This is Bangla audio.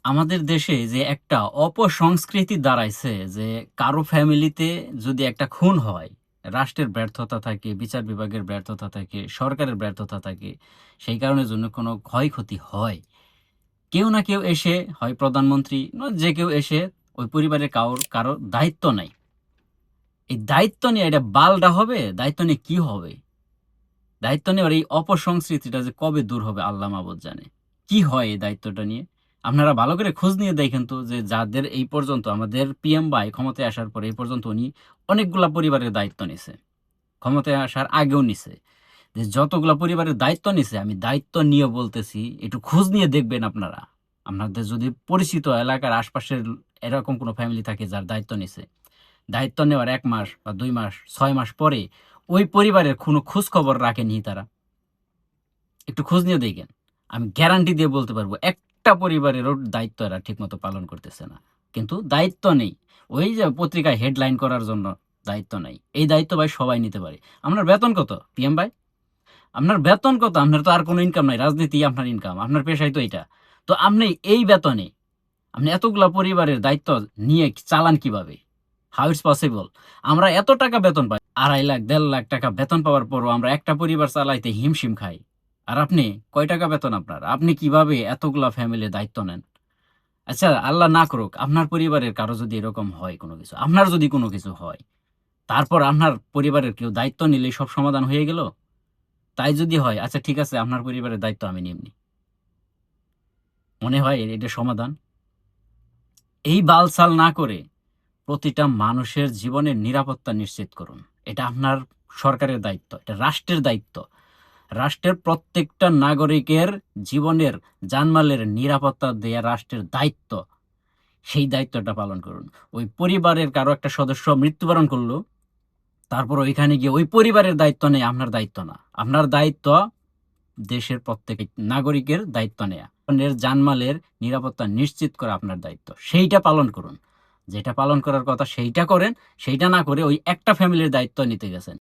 আমাদের দেশে যে একটা অপসংস্কৃতি দাঁড়াইছে যে কারো ফ্যামিলিতে যদি একটা খুন হয়, রাষ্ট্রের ব্যর্থতা থাকে, বিচার বিভাগের ব্যর্থতা থাকে, সরকারের ব্যর্থতা থাকে, সেই কারণে জন্য কোনো ক্ষয়ক্ষতি হয়, কেউ না কেউ এসে হয় প্রধানমন্ত্রী যে কেউ এসে ওই পরিবারের কারো দায়িত্ব নাই। এই দায়িত্ব নিয়ে এটা বালডা হবে, দায়িত্ব নিয়ে কি হবে, দায়িত্ব নেওয়ার এই অপসংস্কৃতিটা যে কবে দূর হবে আল্লাহ মাবুদ জানে। কি হয় এই দায়িত্বটা নিয়ে? আপনারা ভালো করে খোঁজ নিয়ে দেখেন তো যে যাদের এই পর্যন্ত আমাদের পিএম ভাই ক্ষমতায় আসার পরে এই পর্যন্ত উনি অনেকগুলা পরিবারের দায়িত্ব নিছে। ক্ষমতায় আসার আগেও নিছে। যে যতগুলা পরিবারের দায়িত্ব নিছে আমি দায়িত্ব নিয়ে বলতেছি একটু খোঁজ নিয়ে দেখবেন আপনারা। আপনাদের যদি পরিচিত এলাকার আশপাশের এরকম কোনো ফ্যামিলি থাকে যার দায়িত্ব নিছে, দায়িত্ব নেওয়ার ১ মাস বা ২ মাস, ৬ মাস পরে ওই পরিবারের কোনো খোঁজ খবর রাখেননি তারা। একটু খোঁজ নিয়ে দেখেন। আমি গ্যারান্টি দিয়ে বলতে পারবো একটা পরিবারেরও দায়িত্ব এরা ঠিকমতো পালন করতেছে না। কিন্তু দায়িত্ব নেই। ওই যে পত্রিকায় হেডলাইন করার জন্য দায়িত্ব নাই। এই দায়িত্ব ভাই সবাই নিতে পারে। আপনার বেতন কত পিএম ভাই? আপনার বেতন কত? আপনার তো আর কোনো ইনকাম নাই। রাজনীতি আপনার ইনকাম। আপনার পেশাই তো এইটা। তো আপনি এই বেতনে আপনি এতগুলা পরিবারের দায়িত্ব নিয়ে চালান কিভাবে? How it's possible? আমরা এত টাকা বেতন পাই। ২.৫ লাখ, ১.৫ লাখ টাকা বেতন পাওয়ার পরও আমরা একটা পরিবার চালাইতে হিমশিম খাই। আর আপনি কয় টাকা বেতন আপনার? আপনি কিভাবে এতগুলা ফ্যামিলির দায়িত্ব নেন? আচ্ছা আল্লাহ না করুক আপনার পরিবারের কারো যদি এরকম হয় কোনো কিছু, আপনার যদি কোনো কিছু হয়, তারপর আপনার পরিবারের কেউ দায়িত্ব নিলেই সব সমাধান হয়ে গেল? তাই যদি হয়, আচ্ছা ঠিক আছে আপনার পরিবারের দায়িত্ব আমি নিমনি। মনে হয় এটা সমাধান? এই বালছাল না করে প্রতিটা মানুষের জীবনের নিরাপত্তা নিশ্চিত করুন। এটা আপনার সরকারের দায়িত্ব। এটা রাষ্ট্রের দায়িত্ব। রাষ্ট্রের প্রত্যেকটা নাগরিকের জীবনের জানমালের নিরাপত্তা দেয়া রাষ্ট্রের দায়িত্ব। সেই দায়িত্বটা পালন করুন। ওই পরিবারের কারো একটা সদস্য মৃত্যুবরণ করল, তারপর ওইখানে গিয়ে ওই পরিবারের দায়িত্ব নেয়া আপনার দায়িত্ব না। আপনার দায়িত্ব দেশের প্রত্যেক নাগরিকের দায়িত্ব নেয়া। অন্যের জানমালের নিরাপত্তা নিশ্চিত করা আপনার দায়িত্ব। সেইটা পালন করুন। যেটা পালন করার কথা সেইটা করেন, সেইটা না করে ওই একটা ফ্যামিলির দায়িত্ব নিতে গেছেন।